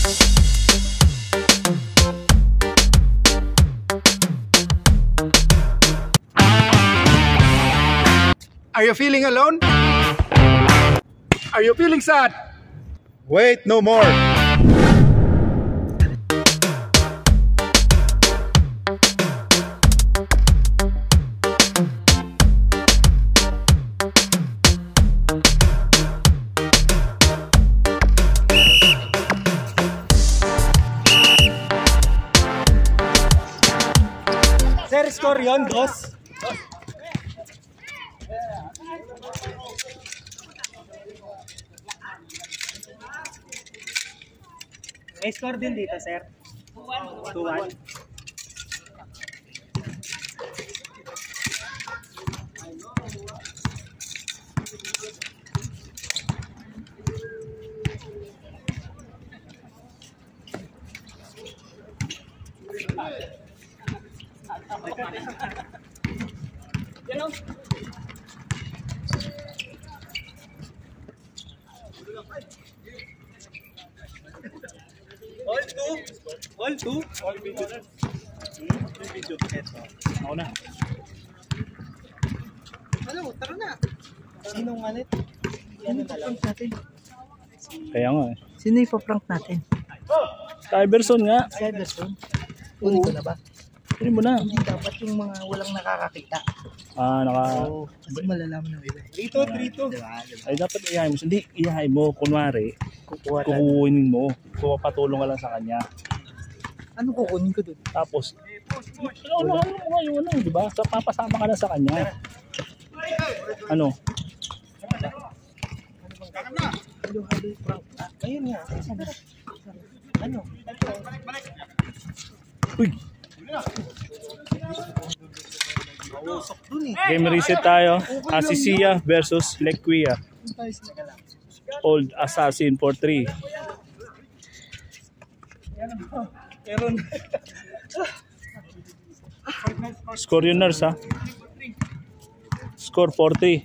Are you feeling alone? Are you feeling sad? Wait no more. Sir, score yun, boss. May score din dito, sir. 2-1. All two? All video. Video. Ako na. Ano, tara na. Sinong alit? Ano na lang natin? Kaya nga eh. Sino ipaprank natin? Iverson nga. Si Iverson? Kunin ko na ba? Kunin mo na. Hindi dapat yung mga walang nakakakita. Oo. Kasi malalaman ng iba. Rito. Diba? Ay dapat iyahay mo. Hindi iyahay mo. Kunwari, kukunin mo. Pupatulong ka lang sa kanya. Ano kukunin ko doon? Tapos, ano mo yung ano, di ba? Papasama ka na sa kanya. Ano? Ayun nga. Ano? Uy! Game reset tayo. Asisia versus Lequia. Old Assassin for 3. Score yun, nurse, ha? Score 4-3.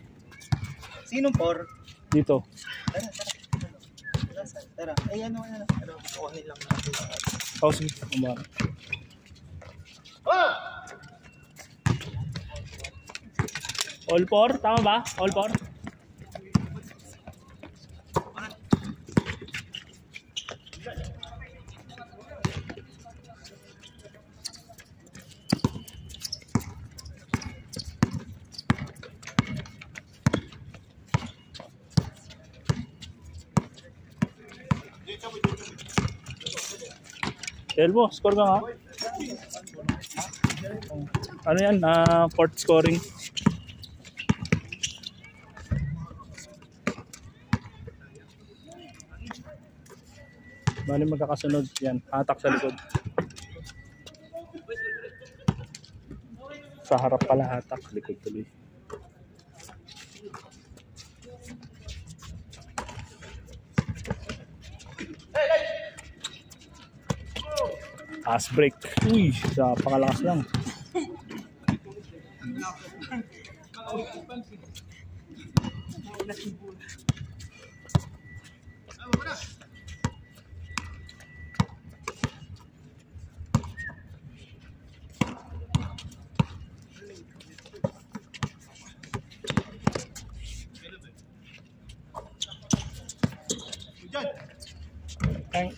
Sinong 4? Dito. Tara. Ay, ano. Pero kukunin lang natin. Oh, sige. Umara. All 4? Tama ba? All 4? Elmo, score ka nga. Ano yan? Court scoring. Bali magkakasunod yan. Hatak sa likod. Sa harap pala hatak. Likod tuloy. Pass break. Uy, sa pangalakas lang. Thank.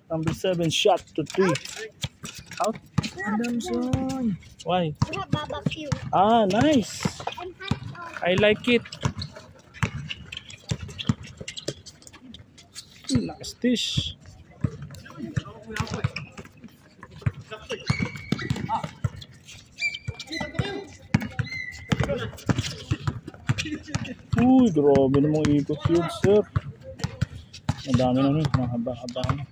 Number 7 shot to 3. Out. Adamson. Why? We have barbecue. Ah, nice. And hot dog. I like it. Last dish. Uy, grabe namang ikot yun, sir. Ang dami na nun, mahaba-haba na.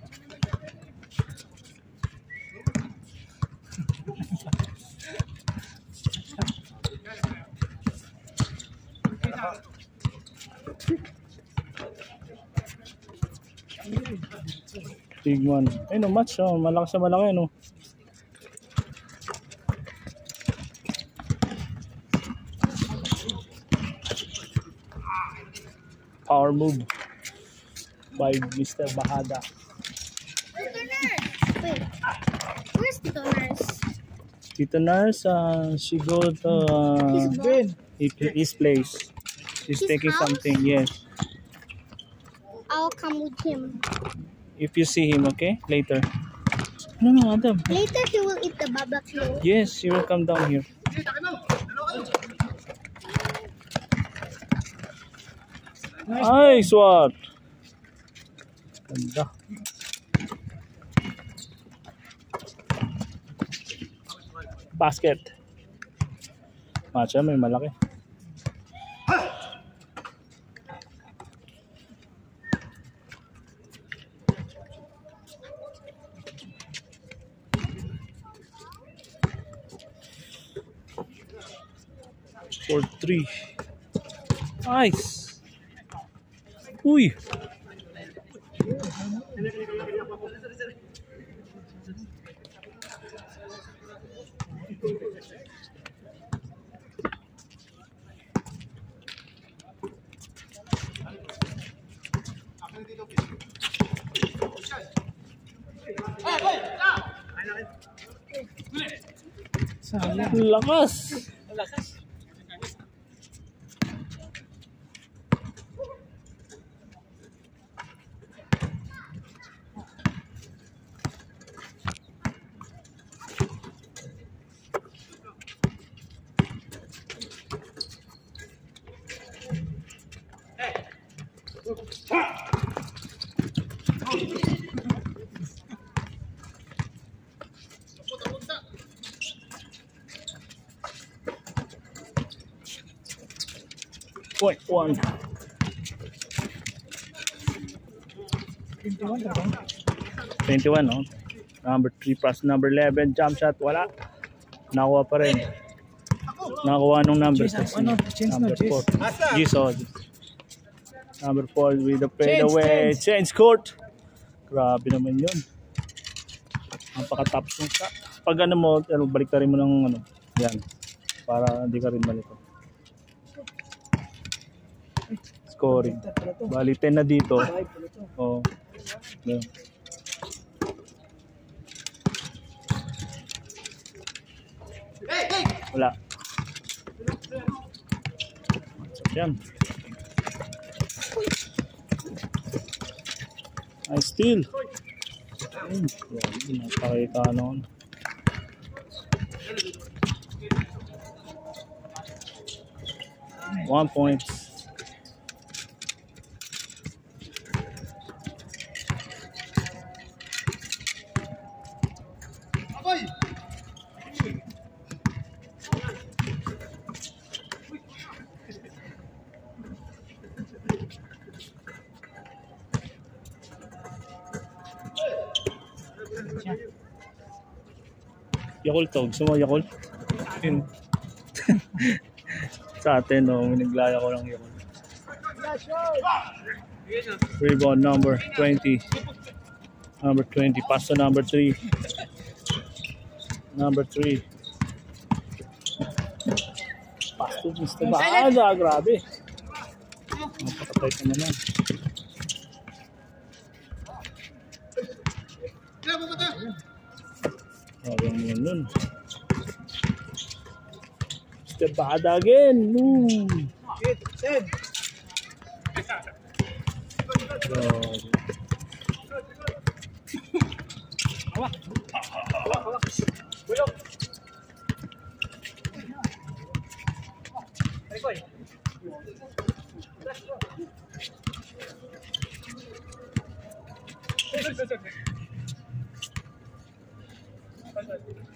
Big one. Ay no, match. Oh. Malakas na malaki. No? Power move by Mr. Bahada. Tito Nurse. Wait. Where's Tito Nurse? Tito Nurse, she go to his place. She's His taking house? something. Yes. I'll come with him. If you see him, okay? Later. No, Adam. Later he will eat the barbecue. Yes, he will come down here. Nice one. Ganda. Basket. Matcha, may malaki. For 3. Nice. Uy. Lakas. Point 1. 21, no? Number 3 plus number 11. Jump shot, wala. Nakuha pa rin. Nakuha nung number 6. Number 4. Giso. Number 4 with the fade away. Change court. Grabe naman yun. Ang paka-tops nung shot. Pag ano mo, balik rin mo ng ano. Yan. Para hindi ka rin malito. Scoring. Bali 10 na dito. Oh. Yeah. Wala. So, yan. I steal. Napakita noon. One point. Yakult to. Gusto mo Yakult? Sa atin, no, minaglaya ko lang Yakult. Rebound number 20. Number 20. Pass to number 3. Number 3. Pass to Mr. Bahada. Grabe. Napakatay ka naman. Parang yun nun. Mr. Bahada again. Ooh.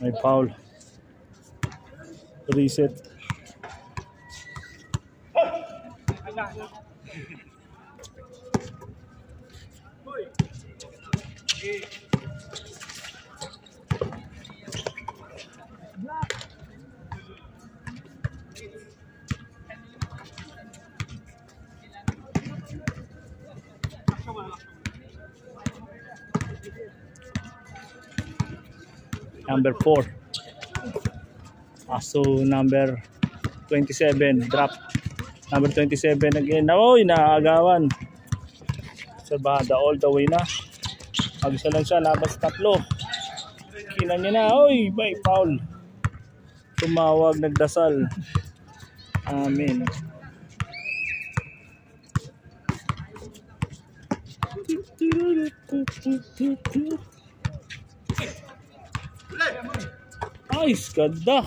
May foul. Reset. number 4. So number 27 drop. Number 27 again. Oy, naagawan. Sabada all the way na. Mag-isa lang siya, labas tatlo. Kina niya na. Oy, may foul. Tumawag, nagdasal. Amen. Nice, ganda.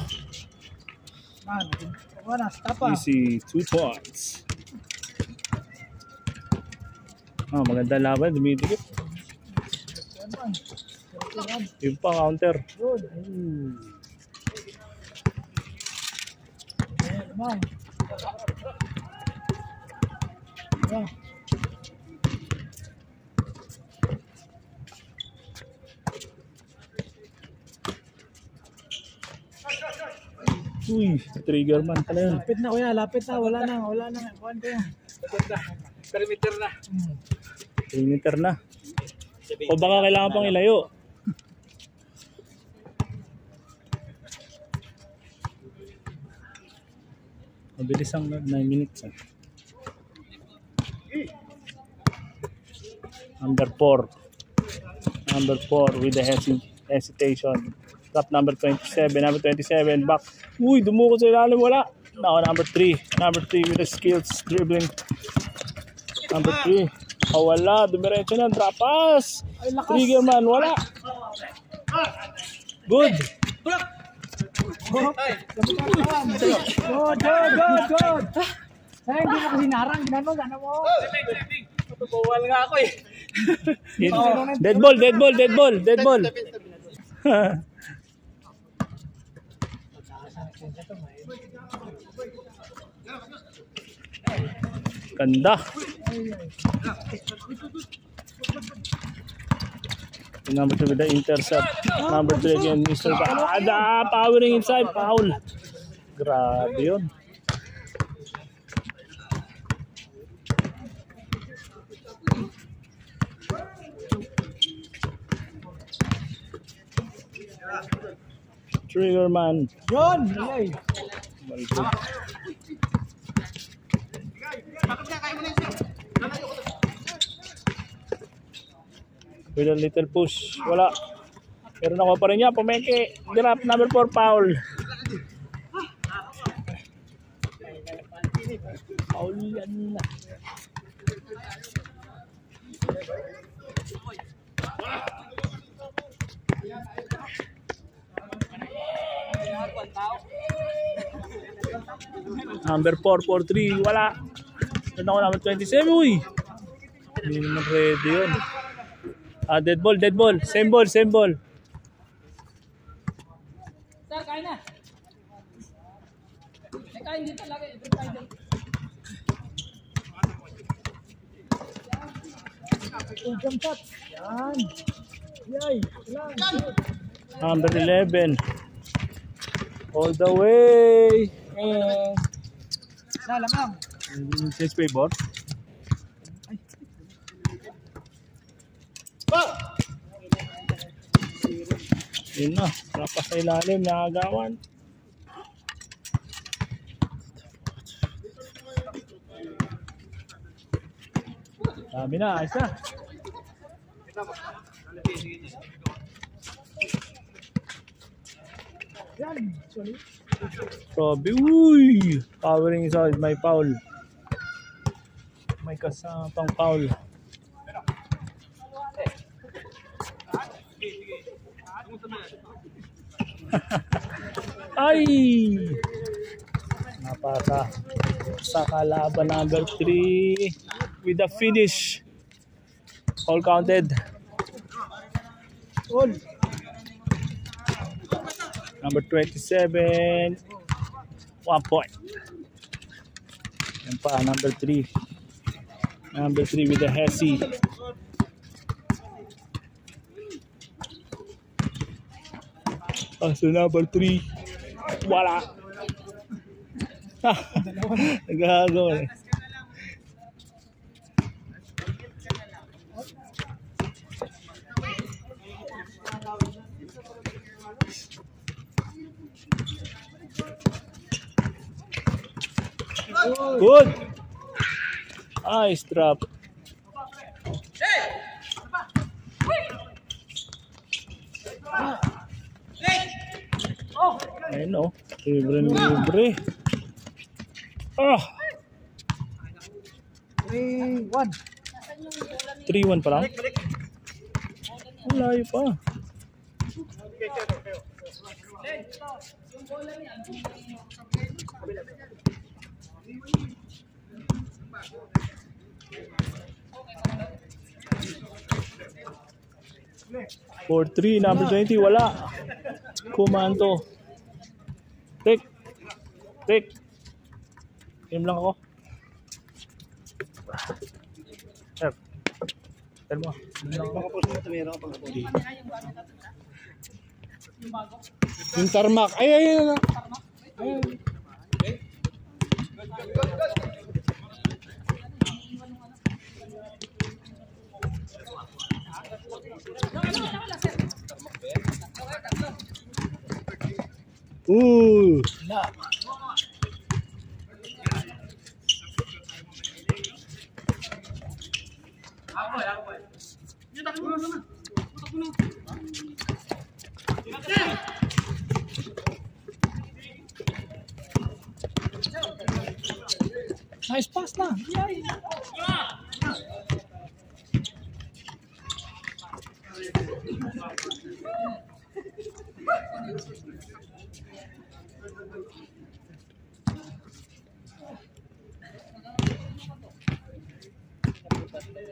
Easy, 2 points. Maganda laban, dumidikit. Yung pa counter. Uy, trigger man pala yun. Lapit na kuya, lapit na. Wala na. Kuhan ko yan. Perimeter na. 3 meter na. O baka kailangan pang ilayo. Mabilis ang 9 minutes. Number 4. Number 4 with the hesitation. Top number 27. Number 27 back. Uy, dumukot sa ilalim. Wala. Now number 3. Number 3 with the skills dribbling. Number 3. Oh, wala. Dumiretso na. Drop pass. Trigger man. Wala. Good. Good. Sayang, hindi mo kasi narang. Ginano mo. Bawal nga ako eh. Dead ball. Ganda. Number 2 with the intercept. Number 3 again, Mr. Bada, powering inside, foul. Grabe yun. Trigger man. Yun! With a little push. Wala. Pero nakuha pa rin niya. Pumeke. Drop number 4 foul. Foul yan na. Number 4, 4-3. Wala. Doon ako number 27. Uy. Hindi naman ready yun. Dead ball. Same ball. Sir, kain na. Kain dito talaga. Jump shot. Yan. Yay. Number 11. All the way. And Lamang. change favor. Yun na, napa sa ilalim, nakagawan. Sabi na, ayos na. Yan. Sorry. Sabi, uy! Powering inside, may foul. May kasapang foul. Ay! Napasa sa kalaban number 3 with the finish. All counted. All. Number 27. 1 point. Yan pa, number 3. Number 3 with the Hesi. So number 3, wala. Nagagawa eh. Good. Nice drop. Ayun o. Libre. Ah! 3-1. 3-1 pa lang? Ang layo pa. For 3, number 20, wala. Kumanto. Take. Team lang ako. F. Tell mo. Yung tarmac. Ay. Nice pass na. Yay.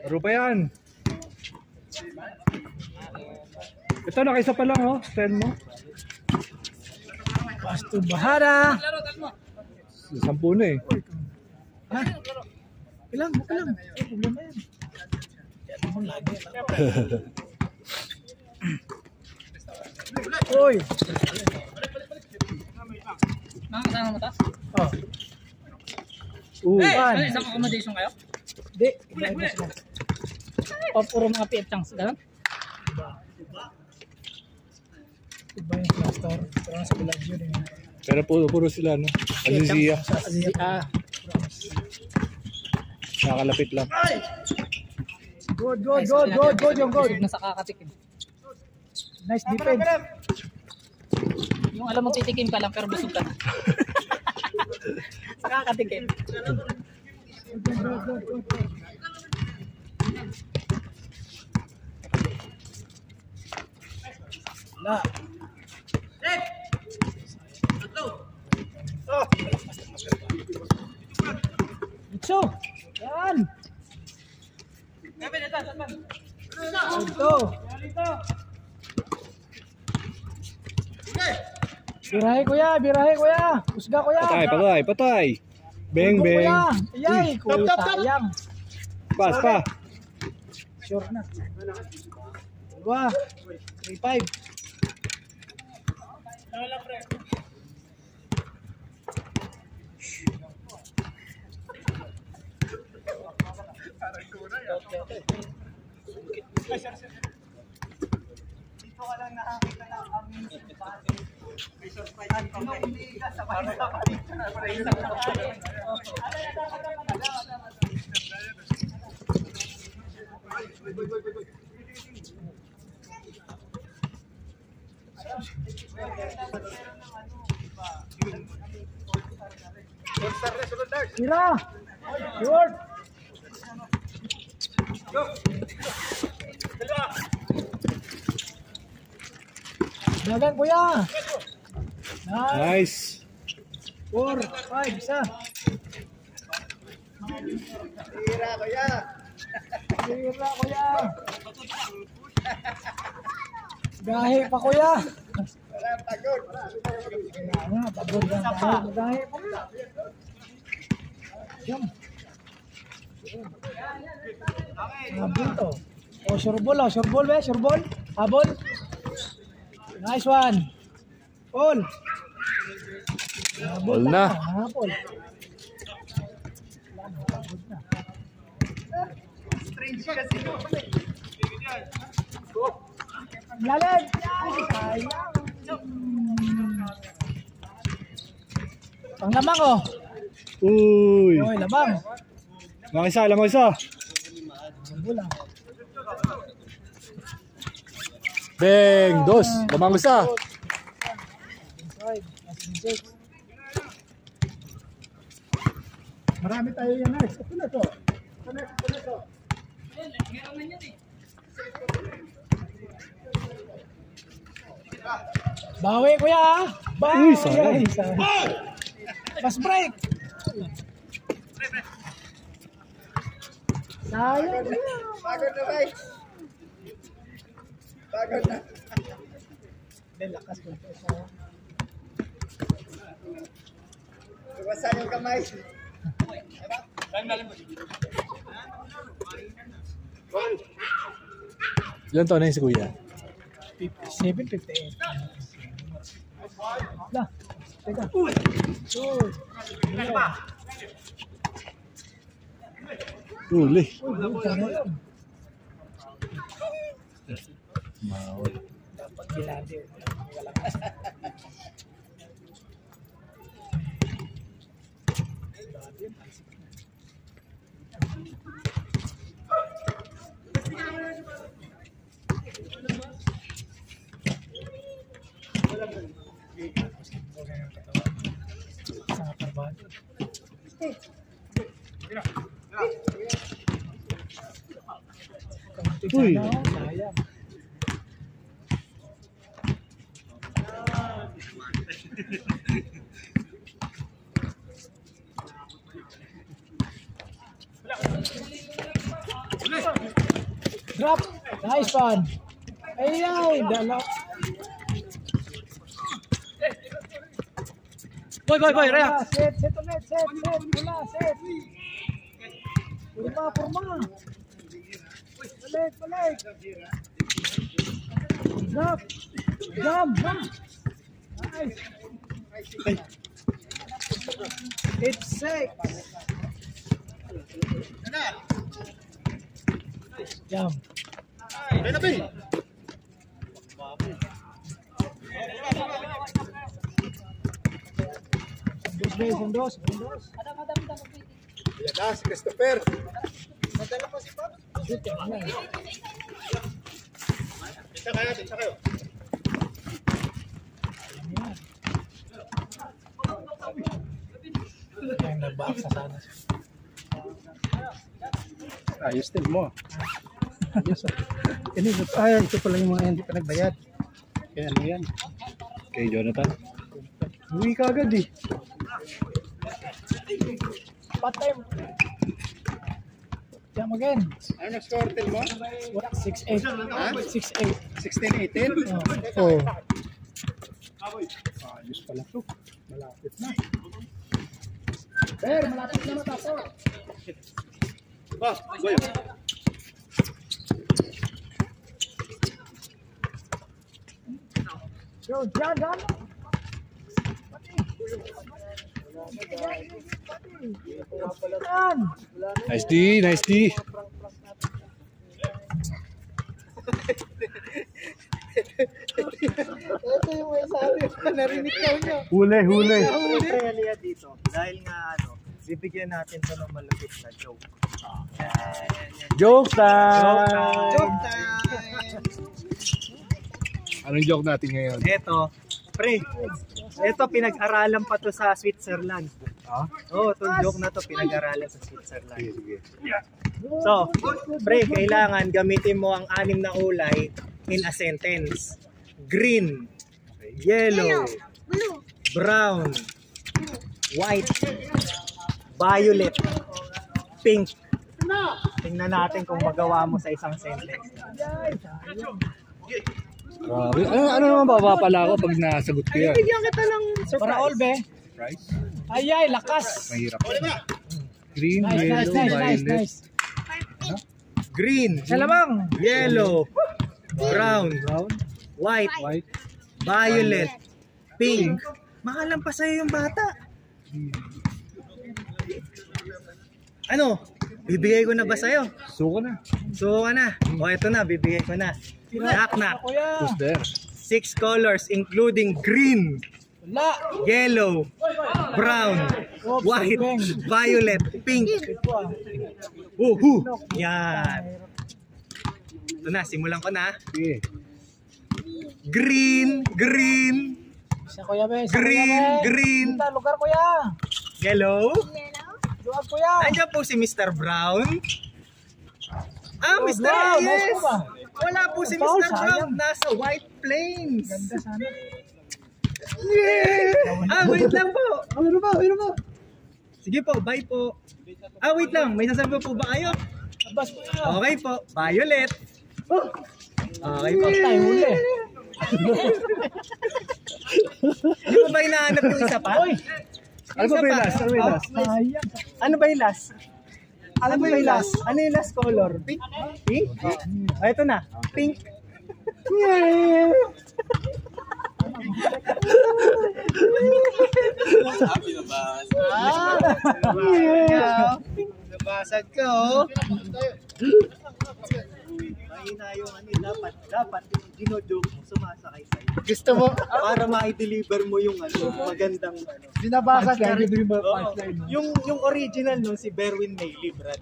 Laro pa yan. Ito, nakaisa pa lang, oh. Stand mo. Pass to Bahara. 10 na eh. Ha? Ilang? Problema yan. Yan mo lagi. Uy! Nakakasama mo ta? Oh. Isang accommodation kayo? Hindi. Iba sila. O puro mga PF chunks, gano'n? Iba yung cluster. Pero sa Bellagio din. Pero puro sila, no? Azizia. Nakakalapit lang. Good, yung good. Busog na sa kakatikim. Nice defense. Yung alam mong titikim ka lang pero busog ka na. Sa kakatikim. Wala. Itso. Yan. Ito. Birahe kuya. Usga kuya. Patay. Beng. Kuya. Ayay, kuya sayang. Pas pa. Sure na. Dua. 3-5. Tira. Short. Dagan kuya. Nice. 4, 5, isa. Tira kuya. Gahe pa kuya. Pagod lang tayo. Gahe pa kuya. Jump. Habol to. Oh, sure ball. Habol. Nice one. All. All na. Habol. Lalag. Panglamang oh. Uy. Oy, labang. Lamang isa. Bola. Bang, dos. Lamang isa. Inside. Marami tayo yan, nice. Ito na to. Bawi, kuya. Bawi. Uy, sayang. Fast break. Sayang. Pagod na, bay. Pagod na. Lakas mo. Iwasan yung kamay. Ilan taon na yun si Kuya? 7:58. Lah. Teka. Huli. Tama yun. Mawal. Dapat bilade. Uy. Sayang. Drop. Nice one. Ay, dala. Boy, Raya. Set. Wala, set. Forma. Balik. Drop. Jump. Nice. It's 6. Jump. Dos. Yan na, si Christopher. Shoot yan na. Isa kayo. Yung nag-box sa sana. Ayos din mo. Ito pala yung mga hindi pa nagbayad. Kaya ano yan? Kay Jonathan. Uwi ka agad eh. Patay. Jump again. Ano nag-score din mo? 6-8. 6-8. 16-18? Oh. Ayos pala to. Malapit na. Malapit na matapos. Boy. Yo, Jan. Nice D. Ito yung may sabi. Narinig daw niya. Huli. Realia dito, dahil nga bibigyan natin to ng malupit na joke. Joke time! Joke time! Anong joke natin ngayon? Ito, pre, ito pinag-aralan pa to sa Switzerland. Itong joke na to pinag-aralan sa Switzerland. Sige. So, pre, kailangan gamitin mo ang 6 na kulay in a sentence. Green, yellow, Blue. brown, white, violet, pink. Tingnan natin kung magawa mo sa isang sentence. Grabe. Ano naman babapala ko pag nasagot ko yan? Bigyan kita lang surprise. Para all, be. Price? Ay, lakas. Mahirap. Green, Nice. violet. Green, Sa lamang. yellow, brown, white, violet, pink. Makalam pa sa'yo yung bata. Ano? Bibigay ko na ba sa'yo? Suko na. So, O, eto na. Bibigay ko na. Knock. Kuya. Who's there? 6 colors including green, Wala. yellow, brown, white, violet, pink. Yan. Ito na, simulan ko na. Green, green. Isa kuya be. Green. Punta, lugar kuya. Yellow. Lugar kuya. Nandiyan po si Mr. Brown. Ah, Mr. Brown, Yes. nice po ba? Wala po si Foul, Mr. Brown. sayang. Nasa White Plains. Ganda sana. Yeah! Ah, wait lang po. Ano ba? Sige po, bye po. Ah, wait lang. May sasabihin po ba kayo? Labas kuya. Okay po. Violet. Okay po. Tayo huli. Hindi po ba hinahanap yung isa pa? Ano ba yung last? Sayang. Ano ba yung last? Alam mo yung last? Ano yung last color? Pink? Pink? Ah, ito na. Pink. Nabasag ka, oh. Mahina yung dapat dinojoke mo sumasakay sa'yo. Gusto mo? Para ma-deliver mo yung magandang Binabasag ka rin. yung original no si Berwin Mayley, brad.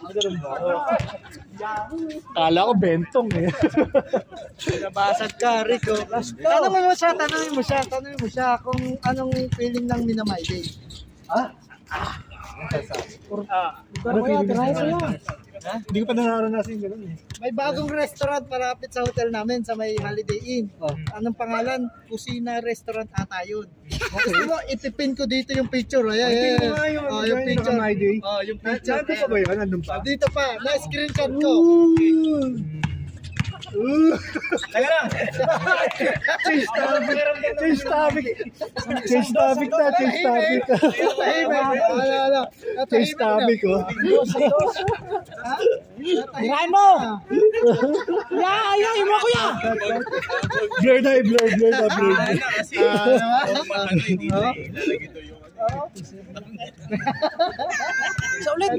Kala ko bentong eh. Nabasag ka, Rico. Tanungin mo siya kung anong feeling ng Minamay Day. Lugar kuya, tirahin mo yan. Hindi ko pa nararanasan yung gano'n eh. May bagong restaurant malapit sa hotel namin sa may Holiday Inn. Anong pangalan? Kusina Restaurant ata yun. Gusto mo, ipipin ko dito yung picture. Ayan. Yung picture. Yung picture. Nandun pa ba yun? Nandun pa? Dito pa, na-screenshot ko. Teka lang. Change topic na. Change topic oh. Tirahin mo! Ayaw mo kuya! Blur na. Sa ulit!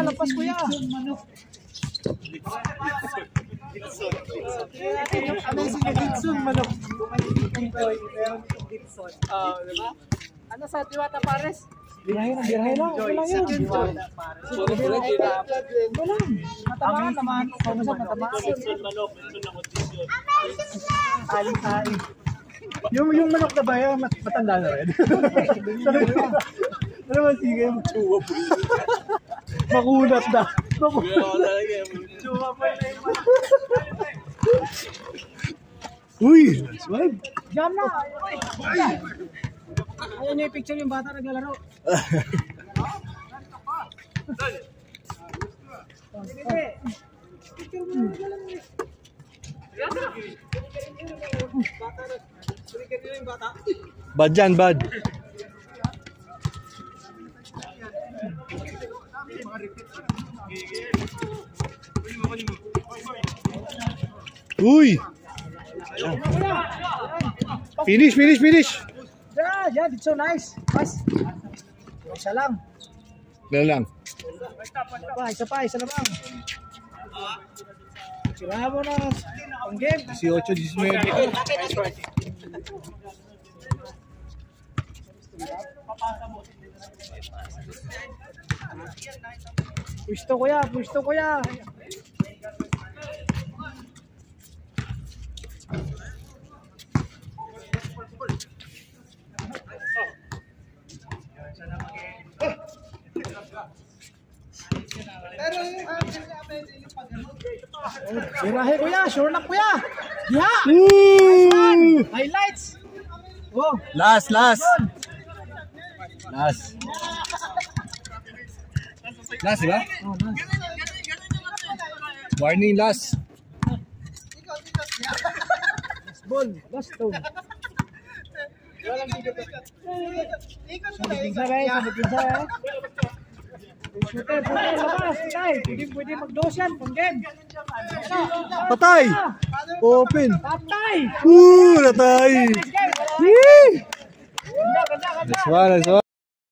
Lampas kuya! Amazing na Ditson, manok. Diba? Ano sa Diwata Pares? Birahin lang. Wala yun. Matamaan naman. Yung manok na ba yan, matanda na rin. Ano man sige? Makunat na. Uy! Swag! Jam na! Ayan yung picture yung bata naglalaro. Bad yan, bad. Uy! Finish! Yeah, it's so nice. Mas. Isa lang. Dala lang. Isa lang. Sila mo na ang game. 18-19. Pusto kuya. Sirahe kuya, sure na kuya. Diha. Highlights. Oh, Last. Last, di ba? Warning last. ball, last stone. Sabi pinsa eh. Shooter, labas, tay. Pwede mag-dos yan, pang game. Patay! Open! Patay! Natay! Ganda. Nice one.